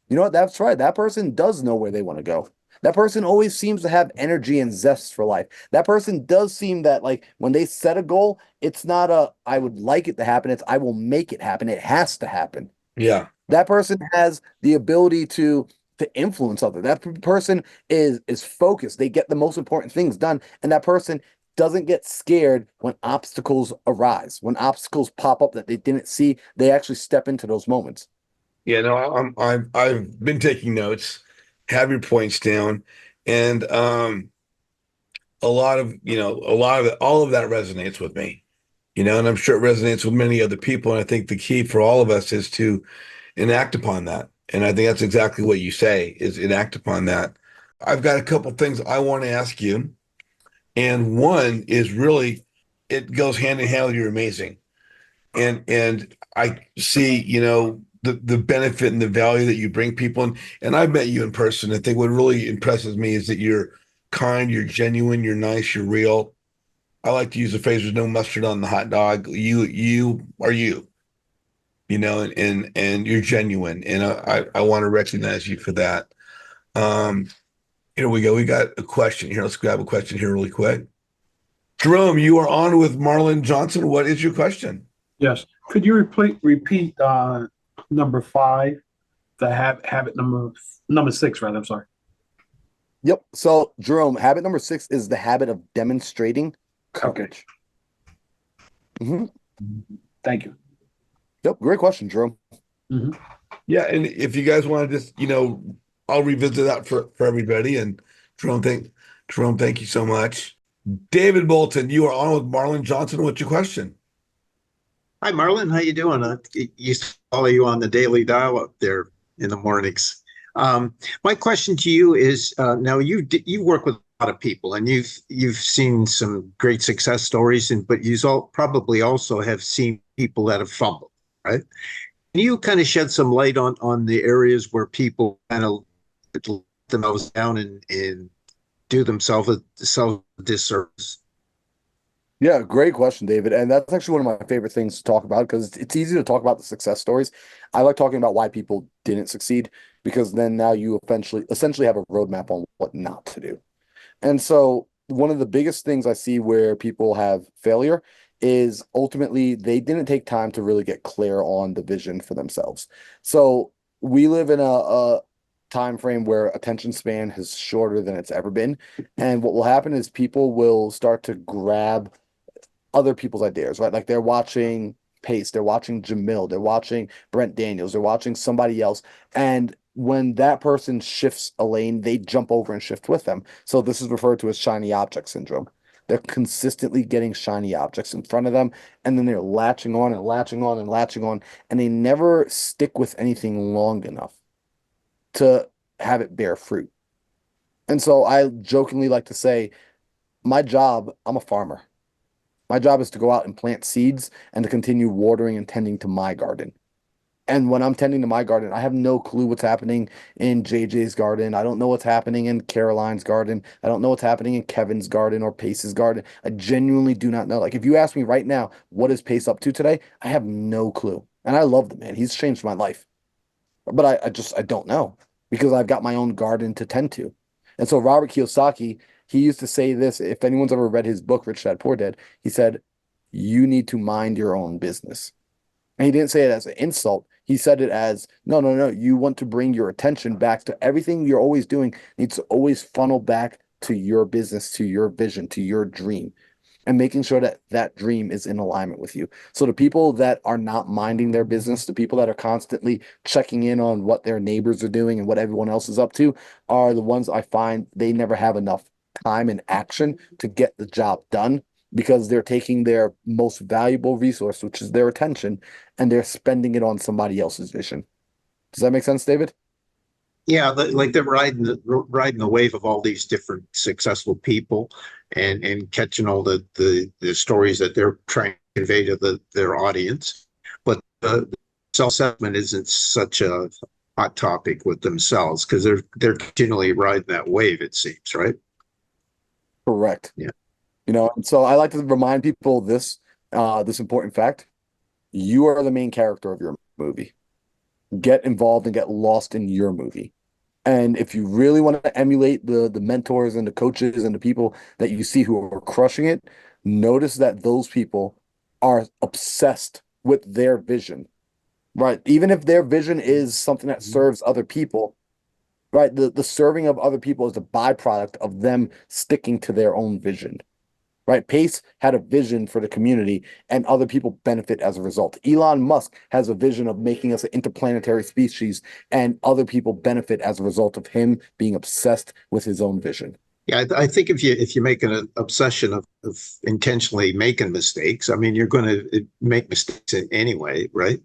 Speaker 2: you know what? That's right. That person does know where they want to go. That person always seems to have energy and zest for life. That person does seem that like when they set a goal, it's not a I would like it to happen. It's I will make it happen. It has to happen.
Speaker 1: Yeah.
Speaker 2: That person has the ability to influence others. That person is focused. They get the most important things done, and that person doesn't get scared when obstacles arise. When obstacles pop up that they didn't see, they actually step into those moments.
Speaker 1: Yeah, no, I've been taking notes, have your points down, and a lot of, a lot of it, all of that resonates with me, and I'm sure it resonates with many other people. And I think the key for all of us is to enact upon that. And I think that's exactly what you say is enact upon that. I've got a couple things I want to ask you. And one is really, it goes hand in hand with you're amazing. And I see, the benefit and the value that you bring people. And I've met you in person. I think what really impresses me is that you're kind, you're genuine, you're nice, you're real. I like to use the phrase, there's no mustard on the hot dog. You are you, and you're genuine. And I want to recognize you for that. Um, Here we go. We got a question here. Let's grab a question here really quick. Jerome, you are on with Marlon Johnson. What is your question?
Speaker 3: Yes. Could you repeat number five, the habit number six, rather? I'm sorry.
Speaker 2: Yep. So, Jerome, habit number six is the habit of demonstrating
Speaker 3: Okay.
Speaker 2: courage. Hmm.
Speaker 3: Thank you.
Speaker 2: Yep. Great question, Jerome.
Speaker 3: Hmm.
Speaker 1: Yeah, and if you guys want to just, I'll revisit that for everybody. And Jerome, thank you so much. David Bolton, you are on with Marlon Johnson. What's your question?
Speaker 4: Hi, Marlon. How you doing? Used to follow you on the daily dial up there in the mornings. My question to you is: now you work with a lot of people, and you've seen some great success stories, but probably also have seen people that have fumbled, right? Can you kind of shed some light on the areas where people kind of let themselves down and do themselves a disservice?
Speaker 2: Yeah, great question, David. And that's actually one of my favorite things to talk about because it's easy to talk about the success stories. I like talking about why people didn't succeed because then now you essentially have a roadmap on what not to do. And so one of the biggest things I see where people have failure is ultimately they didn't take time to really get clear on the vision for themselves. So we live in a time frame where attention span is shorter than it's ever been. And what will happen is people will start to grab other people's ideas, right? Like they're watching Pace, they're watching Jamil, they're watching Brent Daniels, they're watching somebody else. And when that person shifts a lane, they jump over and shift with them. So this is referred to as shiny object syndrome. They're consistently getting shiny objects in front of them, and then they're latching on and latching on and latching on, and they never stick with anything long enough to have it bear fruit. And so I jokingly like to say, my job, I'm a farmer. My job is to go out and plant seeds and to continue watering and tending to my garden. And when I'm tending to my garden, I have no clue what's happening in JJ's garden. I don't know what's happening in Caroline's garden. I don't know what's happening in Kevin's garden or Pace's garden. I genuinely do not know. Like if you ask me right now, what is Pace up to today? I have no clue. And I love the man. He's changed my life. But I don't know because I've got my own garden to tend to. And so Robert Kiyosaki, he used to say this, if anyone's ever read his book, Rich Dad Poor Dad, he said, you need to mind your own business. And he didn't say it as an insult. He said it as, no, no, no. You want to bring your attention back to everything you're always doing needs to always funnel back to your business, to your vision, to your dream, and making sure that that dream is in alignment with you. So the people that are not minding their business, the people that are constantly checking in on what their neighbors are doing and what everyone else is up to, are the ones I find they never have enough time and action to get the job done because they're taking their most valuable resource, which is their attention, and they're spending it on somebody else's vision. Does that make sense, David?
Speaker 4: Yeah, like they're riding the wave of all these different successful people, and catching all the stories that they're trying to convey to their audience. But the self-assessment isn't such a hot topic with themselves because they're continually riding that wave, it seems, right?
Speaker 2: Correct.
Speaker 4: Yeah.
Speaker 2: And so I like to remind people this important fact. You are the main character of your movie. Get involved and get lost in your movie. And if you really want to emulate the mentors and the coaches and the people that you see who are crushing it, notice that those people are obsessed with their vision, right? Even if their vision is something that serves other people, right? The serving of other people is a byproduct of them sticking to their own vision, right? Pace had a vision for the community and other people benefit as a result. Elon Musk has a vision of making us an interplanetary species and other people benefit as a result of him being obsessed with his own vision.
Speaker 4: Yeah, I think if you make an obsession of intentionally making mistakes, I mean, you're going to make mistakes anyway, right?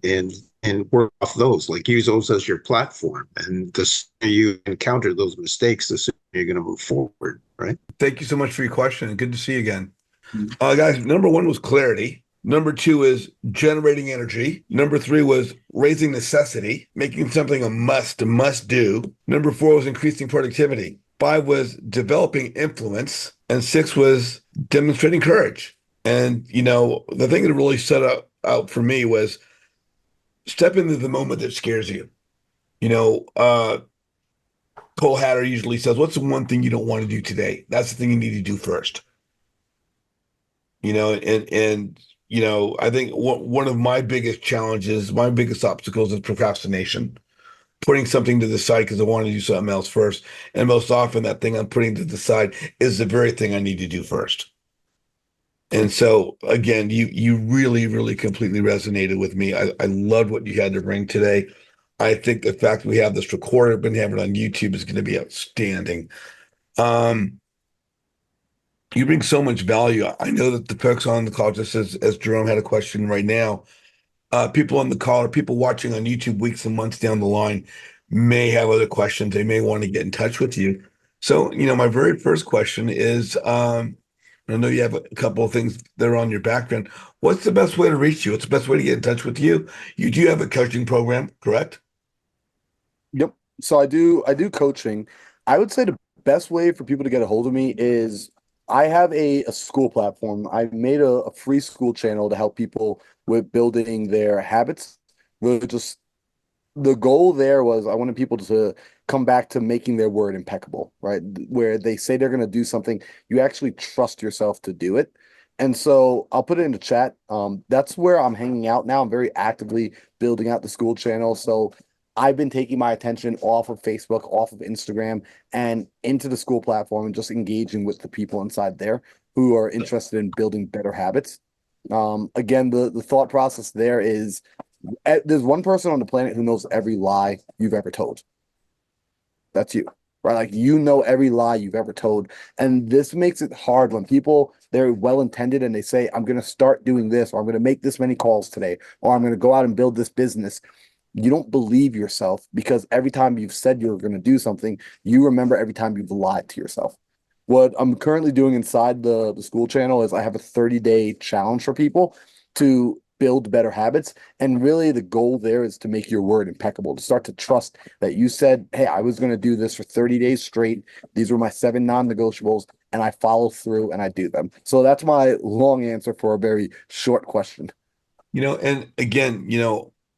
Speaker 4: And and work off those, like use those as your platform. And the sooner you encounter those mistakes, the sooner you're going to move forward, right?
Speaker 1: Thank you so much for your question, and good to see you again. Guys, number one was clarity. Number two is generating energy. Number three was raising necessity, making something a must do. Number four was increasing productivity. Five was developing influence. And six was demonstrating courage. And, the thing that really set out for me was step into the moment that scares you. You know, uh, Cole Hatter usually says, what's the one thing you don't want to do today? That's the thing you need to do first. I think one of my biggest challenges, my biggest obstacles is procrastination, putting something to the side because I want to do something else first. And most often that thing I'm putting to the side is the very thing I need to do first. And so again, you really, really completely resonated with me. I loved what you had to bring today. I think the fact that we have this recorded, been having it on YouTube is going to be outstanding. Um, you bring so much value. I know that the folks on the call, just as Jerome had a question right now, people on the call or people watching on YouTube weeks and months down the line may have other questions. They may want to get in touch with you. So, my very first question is, I know you have a couple of things that are on your background. What's the best way to reach you? What's the best way to get in touch with you? You do have a coaching program, correct?
Speaker 2: Yep. So I do coaching. I would say the best way for people to get a hold of me is I have a school platform. I made a free school channel to help people with building their habits. Really just the goal there was I wanted people to come back to making their word impeccable, right? Where they say they're going to do something, you actually trust yourself to do it. And so I'll put it in the chat. That's where I'm hanging out now. I'm very actively building out the school channel. So I've been taking my attention off of Facebook, off of Instagram, and into the school platform and just engaging with the people inside there who are interested in building better habits. Again, the thought process there is there's one person on the planet who knows every lie you've ever told. That's you, right? Like you know every lie you've ever told. And this makes it hard when people they're well intended and they say, I'm going to start doing this, or I'm going to make this many calls today, or I'm going to go out and build this business. You don't believe yourself because every time you've said you're going to do something, you remember every time you've lied to yourself. What I'm currently doing inside the school channel is I have a 30-day challenge for people to build better habits. And really, the goal there is to make your word impeccable, to start to trust that you said, hey, I was going to do this for 30 days straight. These were my 7 non-negotiables, and I follow through and I do them. So that's my long answer for a very short question.
Speaker 1: And again,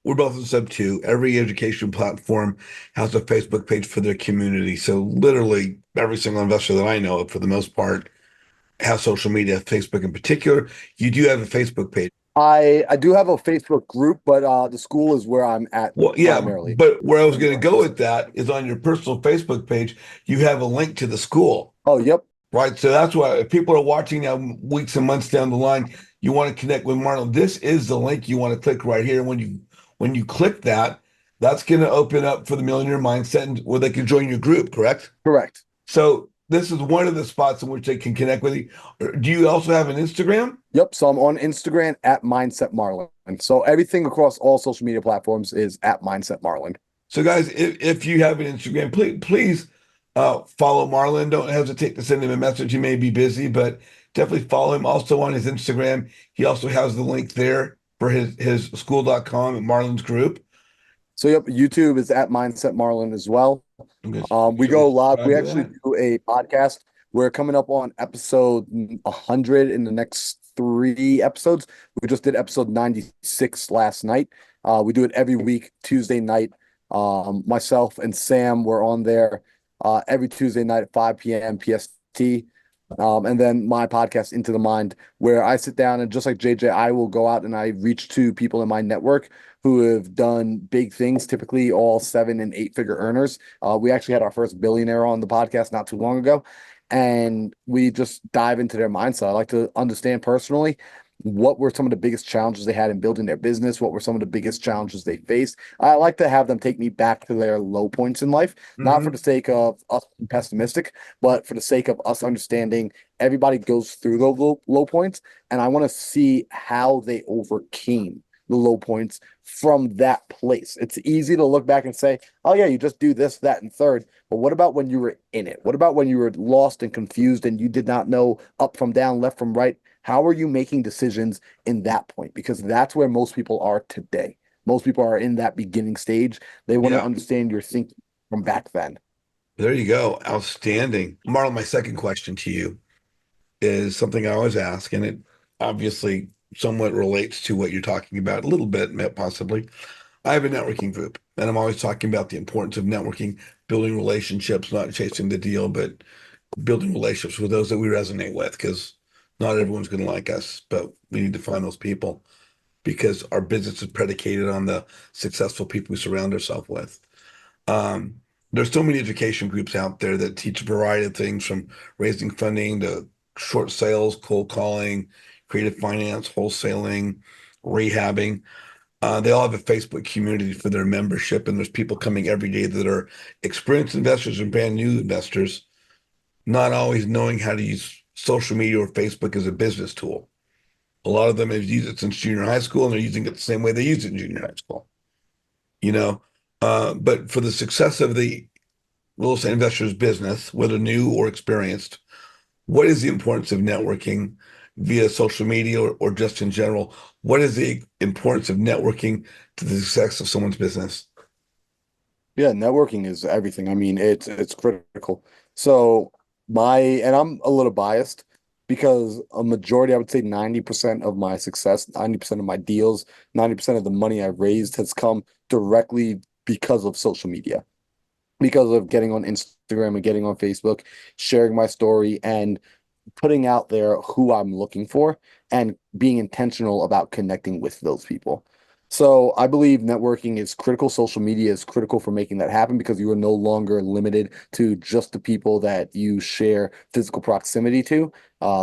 Speaker 1: we're both in sub two. Every education platform has a Facebook page for their community. So literally every single investor that I know of, for the most part, has social media, Facebook in particular. You do have a Facebook page.
Speaker 2: I do have a Facebook group, but the school is where I'm at
Speaker 1: Well, yeah,
Speaker 2: primarily.
Speaker 1: but where I was going to go with that is on your personal Facebook page, you have a link to the school.
Speaker 2: Oh, yep.
Speaker 1: Right. So that's why if people are watching now weeks and months down the line, you want to connect with Marlon. This is the link you want to click right here. When you click that, that's going to open up for the Millionaire Mindset and where they can join your group, correct?
Speaker 2: Correct.
Speaker 1: So this is one of the spots in which they can connect with you. Do you also have an Instagram?
Speaker 2: Yep. So I'm on Instagram at Mindset Marlon. And so everything across all social media platforms is at Mindset Marlon.
Speaker 1: So guys, if you have an Instagram, please follow Marlon. Don't hesitate to send him a message. He may be busy, but definitely follow him. Also on his Instagram, he also has the link there for his school.com and Marlon's group.
Speaker 2: So yep, YouTube is at Mindset Marlon as well. We go live. We actually do a podcast. We're coming up on episode 100 in the next 3 episodes. We just did episode 96 last night. We do it every week, Tuesday night. Myself and Sam were on there every Tuesday night at 5 p.m. PST. And then my podcast, Into the Mind, where I sit down and just like JJ, I will go out and I reach to people in my network who have done big things, typically all 7 and 8 figure earners. We actually had our first billionaire on the podcast not too long ago, and we just dive into their mindset. I like to understand personally what were some of the biggest challenges they had in building their business, what were some of the biggest challenges they faced. I like to have them take me back to their low points in life, not for the sake of us being pessimistic, but for the sake of us understanding everybody goes through those low points, and I want to see how they overcame the low points from that place. It's easy to look back and say, oh yeah, you just do this, that, and third. But what about when you were in it? What about when you were lost and confused and you did not know up from down, left from right? How are you making decisions in that point? Because that's where most people are today. Most people are in that beginning stage. They want to understand your thinking from back then.
Speaker 1: There you go. Outstanding. Marlon, my second question to you is something I always ask, and it obviously somewhat relates to what you're talking about a little bit, possibly. I have a networking group, and I'm always talking about the importance of networking, building relationships, not chasing the deal, but building relationships with those that we resonate with, because not everyone's going to like us, but we need to find those people because our business is predicated on the successful people we surround ourselves with. There's so many education groups out there that teach a variety of things from raising funding to short sales, cold calling, creative finance, wholesaling, rehabbing. They all have a Facebook community for their membership, and there's people coming every day that are experienced investors and brand new investors, not always knowing how to use social media or Facebook as a business tool. A lot of them have used it since junior high school, and they're using it the same way they used it in junior high school. But for the success of the real estate investor's business, whether new or experienced, what is the importance of networking via social media or just in general? What is the importance of networking to the success of someone's business?
Speaker 2: Yeah, networking is everything. I mean, it's critical. So and I'm a little biased, because a majority, I would say 90% of my success, 90% of my deals, 90% of the money I've raised has come directly because of social media, because of getting on Instagram and getting on Facebook, sharing my story and putting out there who I'm looking for and being intentional about connecting with those people. So I believe networking is critical. Social media is critical for making that happen because you are no longer limited to just the people that you share physical proximity to.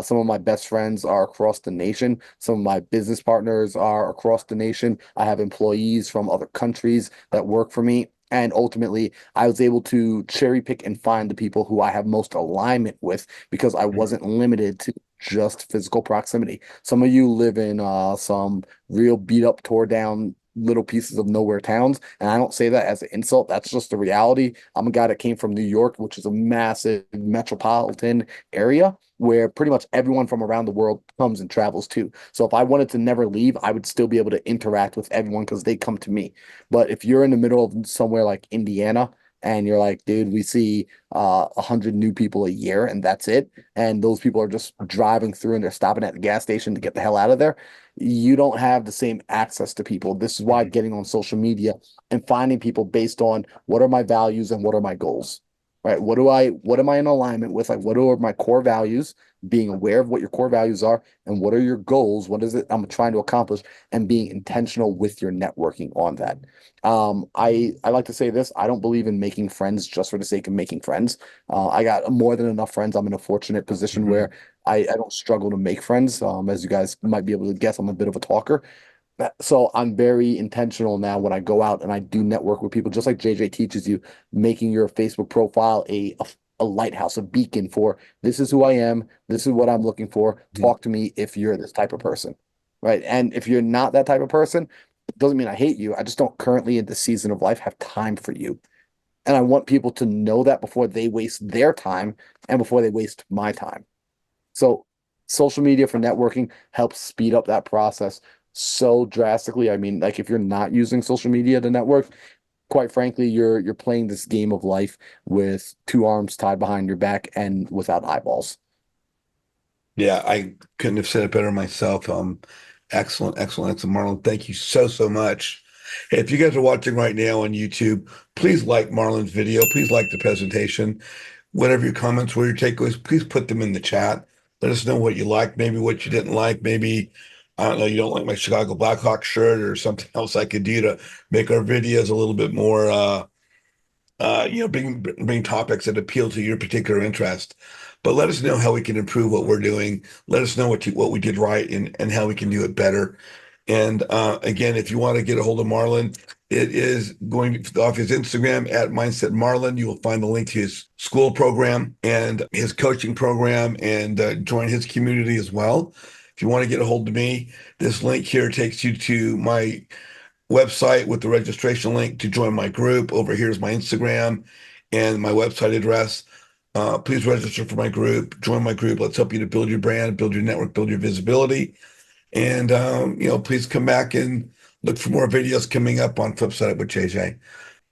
Speaker 2: Some of my best friends are across the nation. Some of my business partners are across the nation. I have employees from other countries that work for me. And ultimately, I was able to cherry pick and find the people who I have most alignment with because I wasn't limited to just physical proximity. Some of you live in some real beat up, tore down little pieces of nowhere towns. And I don't say that as an insult. That's just the reality. I'm a guy that came from New York, which is a massive metropolitan area where pretty much everyone from around the world comes and travels to. So if I wanted to never leave, I would still be able to interact with everyone because they come to me. But if you're in the middle of somewhere like Indiana and you're like, dude, we see 100 new people a year and that's it, and those people are just driving through and they're stopping at the gas station to get the hell out of there, you don't have the same access to people. This is why getting on social media and finding people based on what are my values and what are my goals, right? What am I in alignment with? Like, what are my core values? Being aware of what your core values are and what are your goals? What is it I'm trying to accomplish? And being intentional with your networking on that. I like to say this. I don't believe in making friends just for the sake of making friends. I got more than enough friends. I'm in a fortunate position where I don't struggle to make friends. As you guys might be able to guess, I'm a bit of a talker. So I'm very intentional now when I go out and I do network with people, just like JJ teaches you, making your Facebook profile a lighthouse, a beacon for this is who I am, this is what I'm looking for. Talk to me if you're this type of person, right? And if you're not that type of person, it doesn't mean I hate you. I just don't currently in this season of life have time for you. And I want people to know that before they waste their time and before they waste my time. So social media for networking helps speed up that process so drastically. I mean, like if you're not using social media to network, quite frankly, you're playing this game of life with two arms tied behind your back and without eyeballs.
Speaker 1: Yeah, I couldn't have said it better myself. Excellent, excellent, excellent, Marlon. Thank you so, so much. Hey, if you guys are watching right now on YouTube, please like Marlon's video. Please like the presentation. Whatever your comments were, your takeaways, please put them in the chat. Let us know what you liked, maybe what you didn't like. Maybe, I don't know, you don't like my Chicago Blackhawks shirt or something else I could do to make our videos a little bit more bring topics that appeal to your particular interest. But let us know how we can improve what we're doing. Let us know what we did right and how we can do it better. And again, if you want to get a hold of Marlon, it is going off his Instagram at Mindset Marlon. You will find the link to his school program and his coaching program and join his community as well. If you want to get a hold of me, this link here takes you to my website with the registration link to join my group. Over here is my Instagram and my website address. Please register for my group, join my group. Let's help you to build your brand, build your network, build your visibility. And, please come back and look for more videos coming up on Flipside Up with JJ.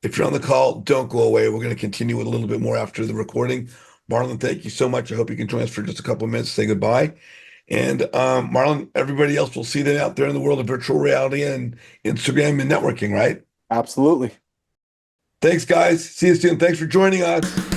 Speaker 1: If you're on the call, don't go away. We're going to continue with a little bit more after the recording. Marlon, thank you so much. I hope you can join us for just a couple of minutes, say goodbye. And Marlon, everybody else will see that out there in the world of virtual reality and Instagram and networking, right?
Speaker 2: Absolutely.
Speaker 1: Thanks, guys. See you soon. Thanks for joining us.